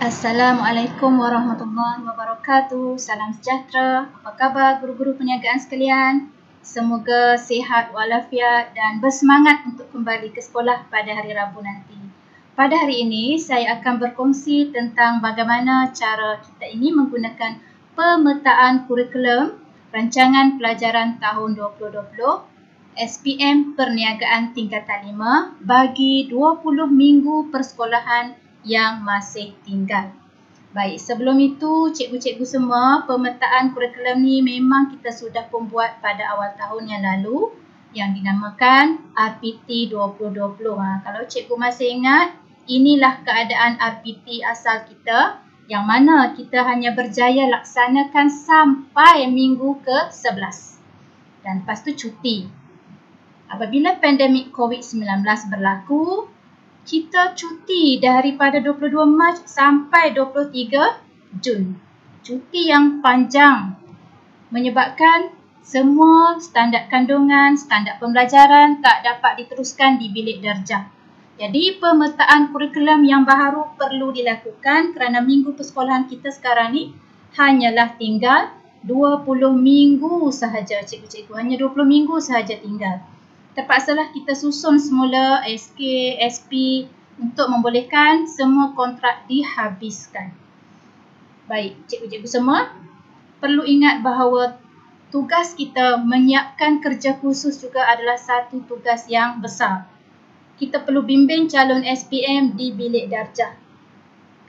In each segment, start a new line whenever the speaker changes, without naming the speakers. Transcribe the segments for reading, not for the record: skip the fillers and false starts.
Assalamualaikum warahmatullahi wabarakatuh. Salam sejahtera. Apa khabar guru-guru perniagaan sekalian? Semoga sihat walafiat dan bersemangat untuk kembali ke sekolah pada hari Rabu nanti. Pada hari ini saya akan berkongsi tentang bagaimana cara kita ini menggunakan pemetaan kurikulum rancangan pelajaran tahun 2020 SPM Perniagaan Tingkatan 5 bagi 20 minggu persekolahan yang masih tinggal. Baik, sebelum itu cikgu-cikgu semua, pemetaan kurikulum ni memang kita sudah pembuat pada awal tahun yang lalu yang dinamakan RPT 2020. Kalau cikgu masih ingat, inilah keadaan RPT asal kita yang mana kita hanya berjaya laksanakan sampai minggu ke-11. Dan lepas tu cuti. Apabila pandemik COVID-19 berlaku, kita cuti daripada 22 Mac sampai 23 Jun. Cuti yang panjang menyebabkan semua standard kandungan, standard pembelajaran tak dapat diteruskan di bilik darjah. Jadi pemetaan kurikulum yang baru perlu dilakukan kerana minggu persekolahan kita sekarang ni hanyalah tinggal 20 minggu sahaja cikgu-cikgu. Hanya 20 minggu sahaja tinggal. Terpaksalah kita susun semula SK, SP untuk membolehkan semua kontrak dihabiskan. Baik, cikgu-cikgu semua, perlu ingat bahawa tugas kita menyiapkan kerja khusus juga adalah satu tugas yang besar. Kita perlu bimbing calon SPM di bilik darjah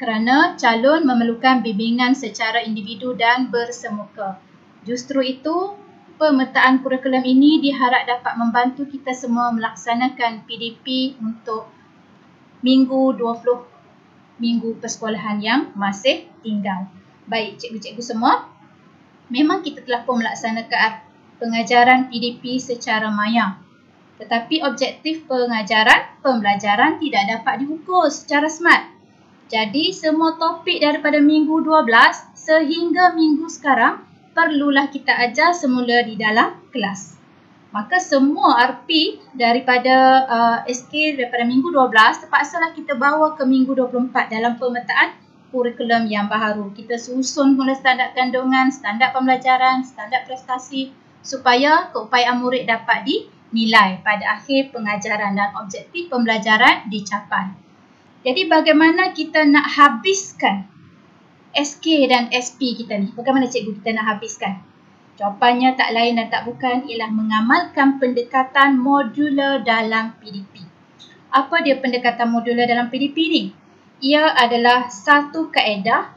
kerana calon memerlukan bimbingan secara individu dan bersemuka. Justru itu, pemetaan kurikulum ini diharap dapat membantu kita semua melaksanakan PDP untuk minggu 20 minggu persekolahan yang masih tinggal. Baik, cikgu-cikgu semua, memang kita telah pun melaksanakan pengajaran PDP secara maya. Tetapi objektif pembelajaran tidak dapat diukur secara smart. Jadi, semua topik daripada minggu 12 sehingga minggu sekarang perlulah kita ajar semula di dalam kelas. Maka semua RP daripada SK daripada minggu 12 terpaksalah kita bawa ke minggu 24 dalam pemetaan kurikulum yang baru. Kita susun mula standard kandungan, standard pembelajaran, standard prestasi supaya keupayaan murid dapat dinilai pada akhir pengajaran dan objektif pembelajaran dicapai. Jadi bagaimana kita nak habiskan SK dan SP kita ni? Bagaimana cikgu kita nak habiskan? Jawapannya tak lain dan tak bukan ialah mengamalkan pendekatan modular dalam PDP. Apa dia pendekatan modular dalam PDP ni? Ia adalah satu kaedah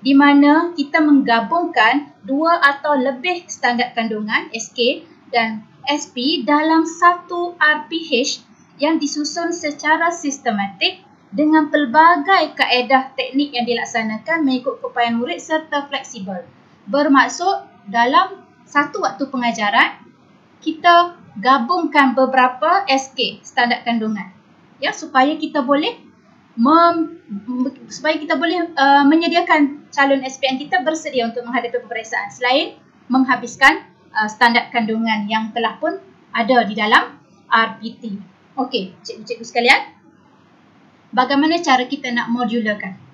di mana kita menggabungkan dua atau lebih standard kandungan SK dan SP dalam satu RPH yang disusun secara sistematik dengan pelbagai kaedah teknik yang dilaksanakan mengikut keupayaan murid serta fleksibel. Bermaksud dalam satu waktu pengajaran, kita gabungkan beberapa SK, standard kandungan, ya, supaya kita boleh menyediakan calon SPM kita bersedia untuk menghadapi peperiksaan selain menghabiskan standard kandungan yang telah pun ada di dalam RPT. Okey, cikgu-cikgu sekalian, bagaimana cara kita nak modularkan?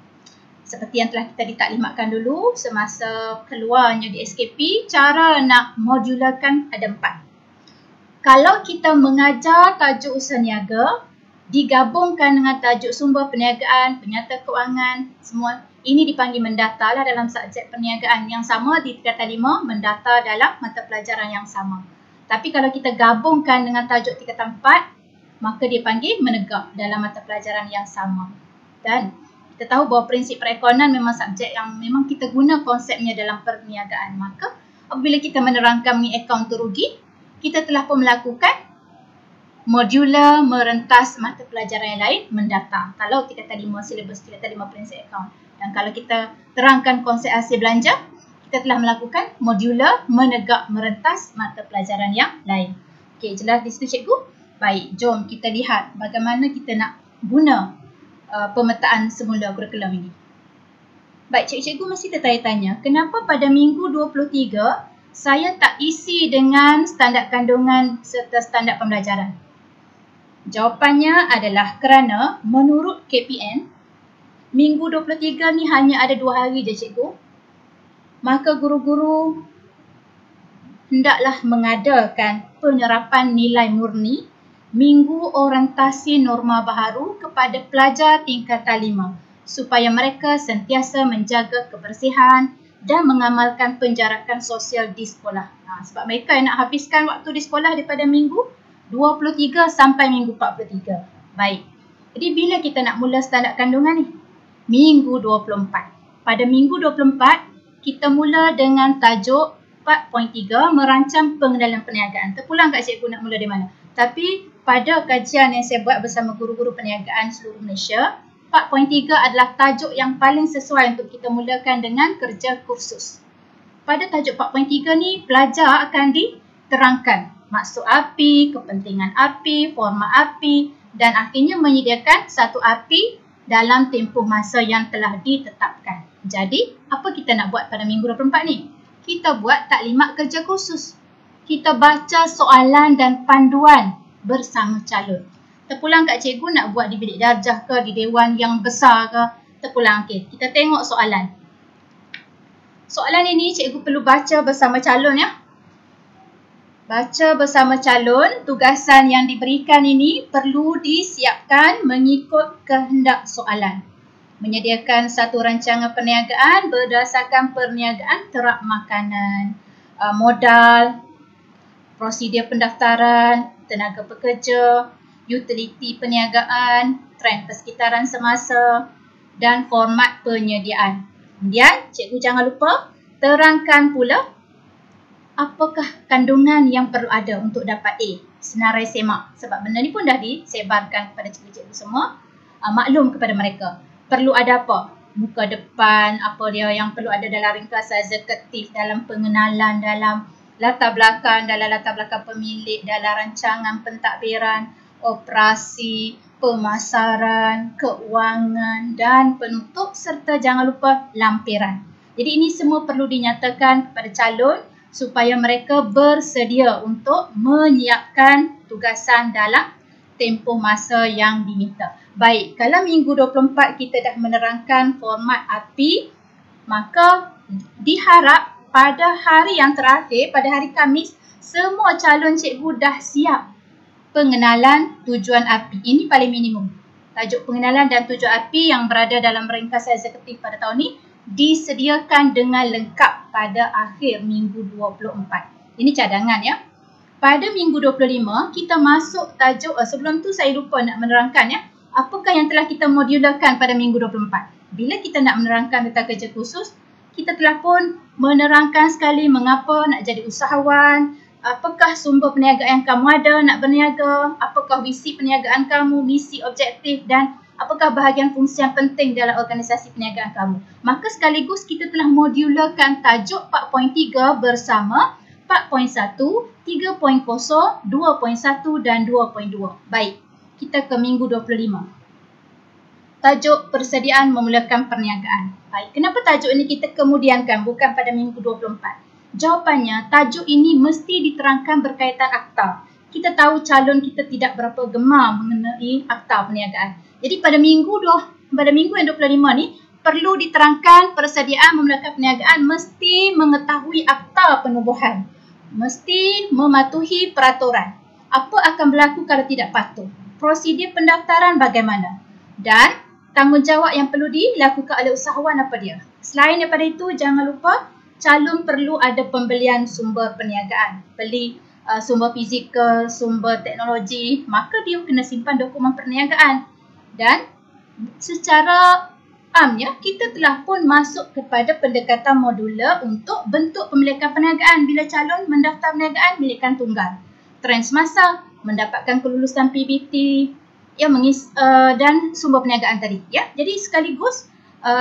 Seperti yang telah kita ditaklimatkan dulu semasa keluarnya di SKP, cara nak modularkan ada 4. Kalau kita mengajar tajuk usaha niaga, digabungkan dengan tajuk sumber perniagaan, penyata kewangan, semua ini dipanggil mendata lah dalam subjek perniagaan yang sama di tingkatan 5, mendata dalam mata pelajaran yang sama. Tapi kalau kita gabungkan dengan tajuk tingkatan 4, maka dia panggil menegak dalam mata pelajaran yang sama. Dan kita tahu bahawa prinsip perekonomian memang subjek yang memang kita guna konsepnya dalam perniagaan. Maka apabila kita menerangkan mengenai akaun untung rugi, kita telah pun melakukan modular merentas mata pelajaran yang lain mendata. Kalau tingkatan 5 silibus tingkatan 5 prinsip akaun. Dan kalau kita terangkan konsep hasil belanja, kita telah melakukan modular menegak merentas mata pelajaran yang lain. Okey, jelas di situ cikgu? Baik, jom kita lihat bagaimana kita nak guna pemetaan semula kurikulum ini. Baik, cikgu mesti tertanya-tanya, kenapa pada minggu 23 saya tak isi dengan standard kandungan serta standard pembelajaran? Jawapannya adalah kerana menurut KPN, Minggu 23 ni hanya ada 2 hari je cikgu. Maka guru-guru hendaklah mengadakan penerapan nilai murni Minggu Orientasi Norma Baharu kepada pelajar tingkatan 5 supaya mereka sentiasa menjaga kebersihan dan mengamalkan penjarakan sosial di sekolah. Sebab mereka yang nak habiskan waktu di sekolah daripada Minggu 23 sampai Minggu 43. Baik. Jadi bila kita nak mula standard kandungan ni? Minggu 24. Pada Minggu 24, kita mula dengan tajuk 4.3 merancang pengenalan perniagaan. Terpulang kat cikgu nak mula dari mana. Tapi pada kajian yang saya buat bersama guru-guru perniagaan seluruh Malaysia, 4.3 adalah tajuk yang paling sesuai untuk kita mulakan dengan kerja kursus. Pada tajuk 4.3 ni, pelajar akan diterangkan maksud API, kepentingan API, format API dan akhirnya menyediakan satu API dalam tempoh masa yang telah ditetapkan. Jadi, apa kita nak buat pada Minggu 24 ni? Kita buat taklimat kerja khusus. Kita baca soalan dan panduan bersama calon. Terpulang kat cikgu nak buat di bilik darjah ke, di dewan yang besar ke. Terpulang, okey. Kita tengok soalan. Soalan ini cikgu perlu baca bersama calon ya. Baca bersama calon, tugasan yang diberikan ini perlu disiapkan mengikut kehendak soalan. Menyediakan satu rancangan perniagaan berdasarkan perniagaan terap makanan, modal, prosedur pendaftaran, tenaga pekerja, utiliti perniagaan, trend persekitaran semasa dan format penyediaan. Kemudian, cikgu jangan lupa terangkan pula apakah kandungan yang perlu ada untuk dapat A, senarai semak. Sebab benda ni pun dah disebarkan kepada cikgu-cikgu semua, maklum kepada mereka. Perlu ada apa? Muka depan, apa dia yang perlu ada dalam ringkasan eksekutif, dalam pengenalan, dalam latar belakang pemilik, dalam rancangan pentadbiran, operasi, pemasaran, keuangan dan penutup serta jangan lupa lampiran. Jadi ini semua perlu dinyatakan kepada calon supaya mereka bersedia untuk menyiapkan tugasan dalam tempoh masa yang diminta. Baik, kalau Minggu 24 kita dah menerangkan format API, maka diharap pada hari yang terakhir, pada hari Khamis, semua calon cikgu dah siap pengenalan tujuan API. Ini paling minimum. Tajuk pengenalan dan tujuan API yang berada dalam ringkasan eksekutif pada tahun ini disediakan dengan lengkap pada akhir Minggu 24. Ini cadangan ya. Pada Minggu 25, kita masuk tajuk, sebelum tu saya lupa nak menerangkan ya, apakah yang telah kita modularkan pada Minggu 24. Bila kita nak menerangkan tentang kerja khusus, kita telah pun menerangkan sekali mengapa nak jadi usahawan, apakah sumber perniagaan yang kamu ada nak berniaga, apakah visi perniagaan kamu, misi, objektif dan apakah bahagian fungsi yang penting dalam organisasi perniagaan kamu. Maka sekaligus kita telah modularkan tajuk 4.3 bersama 4.1, 3.0, 2.1 dan 2.2. Baik, kita ke Minggu 25. Tajuk persediaan memulakan perniagaan. Baik, kenapa tajuk ini kita kemudiankan bukan pada Minggu 24? Jawapannya, tajuk ini mesti diterangkan berkaitan akta. Kita tahu calon kita tidak berapa gemar mengenai akta perniagaan. Jadi pada minggu yang 25 ni perlu diterangkan persediaan memulakan perniagaan mesti mengetahui akta penubuhan. Mesti mematuhi peraturan. Apa akan berlaku kalau tidak patuh? Prosedur pendaftaran bagaimana? Dan tanggungjawab yang perlu dilakukan oleh usahawan apa dia? Selain daripada itu, jangan lupa calon perlu ada pembelian sumber perniagaan. Beli sumber fizikal, sumber teknologi, maka dia kena simpan dokumen perniagaan. Dan secara amnya, kita telah pun masuk kepada pendekatan modular untuk bentuk pemilikan perniagaan. Bila calon mendaftar perniagaan, milikan tunggal. Trend semasa, mendapatkan kelulusan PBT, ya, dan sumber perniagaan tadi. Ya. Jadi sekaligus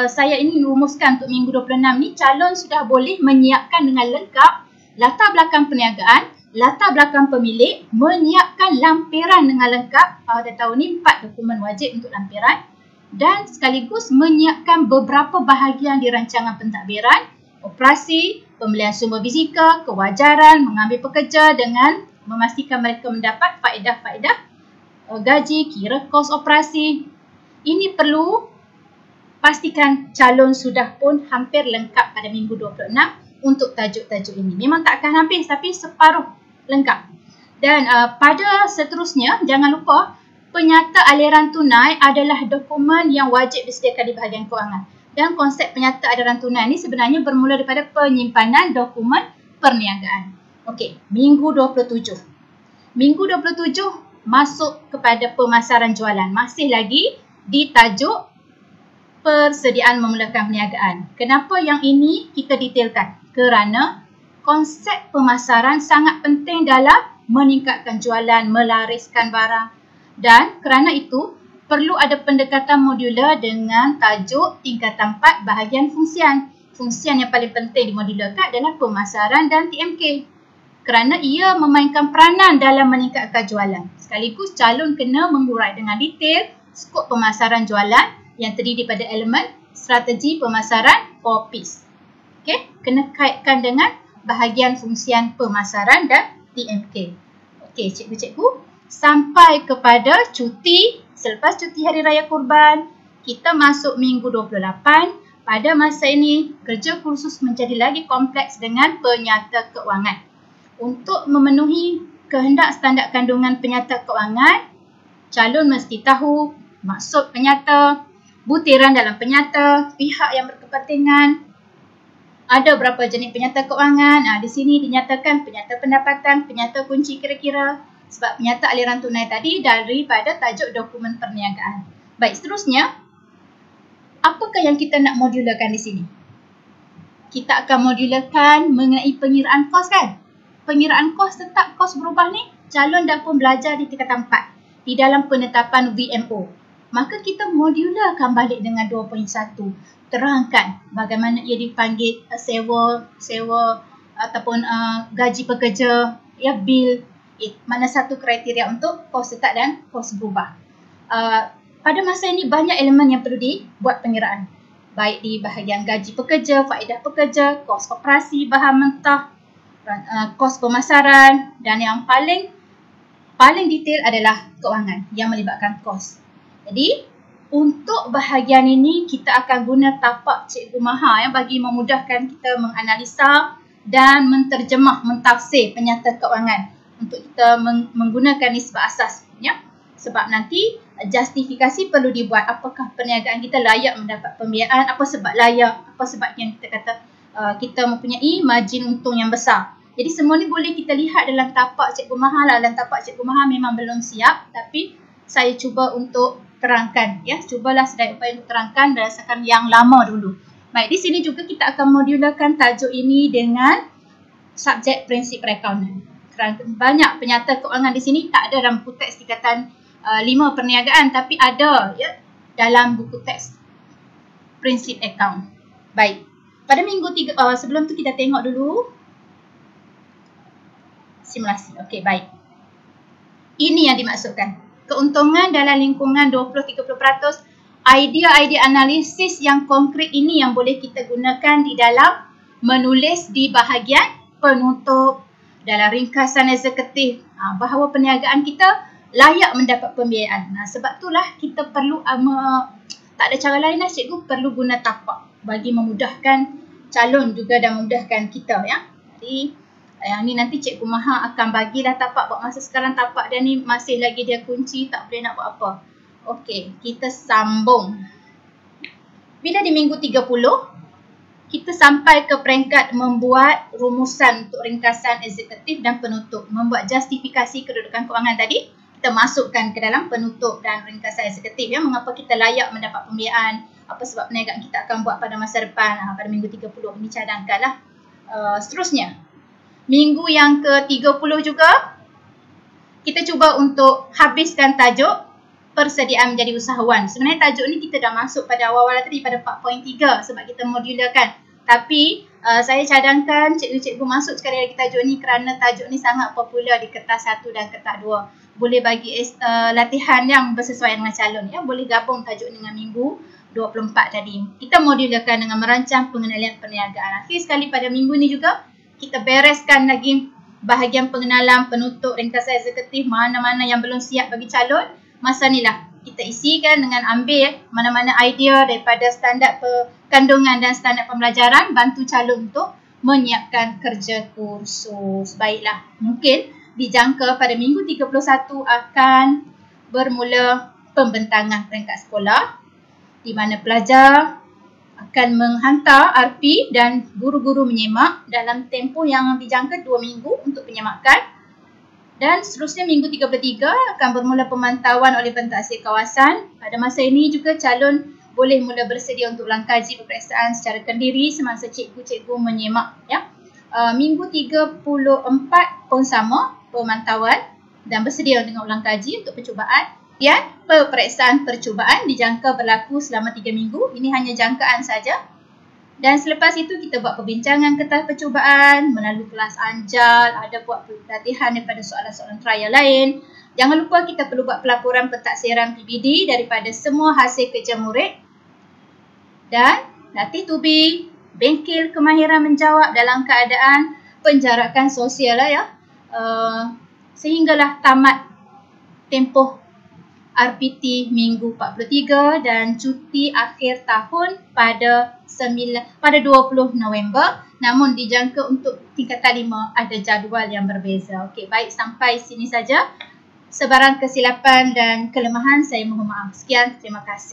saya ini rumuskan untuk Minggu 26 ni, calon sudah boleh menyiapkan dengan lengkap latar belakang perniagaan, latar belakang pemilik, menyiapkan lampiran dengan lengkap. Pada tahun ni 4 dokumen wajib untuk lampiran dan sekaligus menyiapkan beberapa bahagian di rancangan pentadbiran, operasi, pembelian sumber fizikal, kewajaran, mengambil pekerja dengan memastikan mereka mendapat faedah-faedah gaji, kira kos operasi. Ini perlu pastikan calon sudah pun hampir lengkap pada minggu 26 untuk tajuk-tajuk ini. Memang tak akan habis tapi separuh lengkap. Dan pada seterusnya, jangan lupa penyata aliran tunai adalah dokumen yang wajib disediakan di bahagian kewangan. Dan konsep penyata aliran tunai ini sebenarnya bermula daripada penyimpanan dokumen perniagaan. Okey, minggu 27. Minggu 27 masuk kepada pemasaran jualan. Masih lagi di tajuk persediaan memulakan perniagaan. Kenapa yang ini kita detailkan? Kerana konsep pemasaran sangat penting dalam meningkatkan jualan, melariskan barang. Dan kerana itu, perlu ada pendekatan modular dengan tajuk tingkatan 4 bahagian fungsian. Fungsian yang paling penting dimodularkan adalah pemasaran dan TMK. Kerana ia memainkan peranan dalam meningkatkan jualan. Sekaligus calon kena mengurai dengan detail skop pemasaran jualan yang terdiri daripada elemen strategi pemasaran 4Ps. Okey, kena kaitkan dengan bahagian fungsian pemasaran dan TMK. Okey, cikgu-cikgu, sampai kepada cuti, selepas cuti Hari Raya Kurban, kita masuk minggu 28. Pada masa ini, kerja kursus menjadi lagi kompleks dengan penyata keuangan. Untuk memenuhi kehendak standard kandungan penyata keuangan, calon mesti tahu maksud penyata, butiran dalam penyata, pihak yang berkepentingan, ada berapa jenis penyata keuangan. Di sini dinyatakan penyata pendapatan, penyata kunci kira-kira. Sebab penyata aliran tunai tadi daripada tajuk dokumen perniagaan. Baik, seterusnya, apakah yang kita nak modularkan di sini? Kita akan modularkan mengenai pengiraan kos kan? Pengiraan kos tetap kos berubah ni, calon dah pun belajar di tingkatan 4 di dalam penetapan VMO. Maka kita modularkan balik dengan 2.1. Terangkan bagaimana ia dipanggil sewa ataupun gaji pekerja, ya, bil. Mana satu kriteria untuk kos tetap dan kos berubah. Pada masa ini banyak elemen yang perlu dibuat pengiraan. Baik di bahagian gaji pekerja, faedah pekerja, kos koperasi, bahan mentah, kos pemasaran dan yang paling detail adalah keuangan yang melibatkan kos. Jadi, untuk bahagian ini kita akan guna tapak Cikgu Maha bagi memudahkan kita menganalisa dan menterjemah, mentafsir penyata keuangan untuk kita menggunakan nisbah asas, ya. Sebab nanti justifikasi perlu dibuat, apakah perniagaan kita layak mendapat pembiayaan, apa sebab layak, apa sebab yang kita kata kita mempunyai margin untung yang besar. Jadi semua ni boleh kita lihat dalam tapak Cikgu Maha lah. Dalam tapak Cikgu Maha memang belum siap, tapi saya cuba untuk terangkan, ya. Cubalah sedaya upaya untuk terangkan berdasarkan yang lama dulu. Baik, di sini juga kita akan modularkan tajuk ini dengan subjek prinsip perakaunan. Kerana banyak penyata keuangan di sini tak ada dalam buku teks tingkatan 5 perniagaan, tapi ada, ya, dalam buku teks prinsip akaun. Baik, pada minggu 3, sebelum tu kita tengok dulu simulasi. Okey, baik. Ini yang dimaksudkan. Keuntungan dalam lingkungan 20-30%, idea-idea analisis yang konkret ini yang boleh kita gunakan di dalam menulis di bahagian penutup, dalam ringkasan eksekutif, bahawa perniagaan kita layak mendapat pembiayaan. Sebab itulah kita perlu, tak ada cara lain lah cikgu, perlu guna tapak bagi memudahkan calon juga dan memudahkan kita, ya. Jadi yang ni nanti Cikgu Maha akan bagilah tapak. Buat masa sekarang tapak dia ni masih lagi dia kunci, tak boleh nak buat apa. Okey, kita sambung. Bila di minggu 30, kita sampai ke peringkat membuat rumusan untuk ringkasan eksekutif dan penutup. Membuat justifikasi kedudukan kewangan tadi, kita masukkan ke dalam penutup dan ringkasan eksekutif, ya. Mengapa kita layak mendapat pembiayaan, apa sebab perniagaan kita akan buat pada masa depan, pada minggu 30. Ini cadangkanlah. Seterusnya, minggu yang ke-30 juga, kita cuba untuk habiskan tajuk persediaan menjadi usahawan. Sebenarnya tajuk ni kita dah masuk pada awal-awal tadi pada 4.3 sebab kita modularkan. Tapi saya cadangkan cikgu-cikgu masuk sekali lagi tajuk ni kerana tajuk ni sangat popular di kertas 1 dan kertas 2. Boleh bagi latihan yang bersesuaian dengan calon, ya. Boleh gabung tajuk ni dengan minggu 24 tadi. Kita modularkan dengan merancang pengenalan perniagaan. Akhir sekali pada minggu ni juga kita bereskan lagi bahagian pengenalan, penutup, ringkasan eksekutif, mana-mana yang belum siap bagi calon. Masa ni lah kita isikan dengan ambil mana-mana idea daripada standard kandungan dan standard pembelajaran, bantu calon untuk menyiapkan kerja kursus. Baiklah, mungkin dijangka pada minggu 31 akan bermula pembentangan peringkat sekolah di mana pelajar akan menghantar RP dan guru-guru menyemak dalam tempoh yang dijangka 2 minggu untuk penyemakan. Dan seterusnya minggu 33 akan bermula pemantauan oleh pentadbir kawasan. Pada masa ini juga calon boleh mula bersedia untuk ulang kaji peperiksaan secara kendiri semasa cikgu-cikgu menyemak. Minggu 34 pun sama pemantauan dan bersedia dengan ulang kaji untuk percubaan. Dan peperiksaan percubaan dijangka berlaku selama 3 minggu. Ini hanya jangkaan saja. Dan selepas itu kita buat perbincangan ke tahap percubaan, melalui kelas anjal, ada buat pelatihan daripada soalan-soalan trial lain. Jangan lupa kita perlu buat pelaporan pentaksiran PBD daripada semua hasil kerja murid. Dan latih tubi, bengkel kemahiran menjawab dalam keadaan penjarakan sosial sehinggalah tamat tempoh RPT minggu 43 dan cuti akhir tahun pada 20 November. Namun dijangka untuk tingkatan 5 ada jadual yang berbeza. Okey, baik, sampai sini saja. Sebarang kesilapan dan kelemahan saya mohon maaf. Sekian, terima kasih.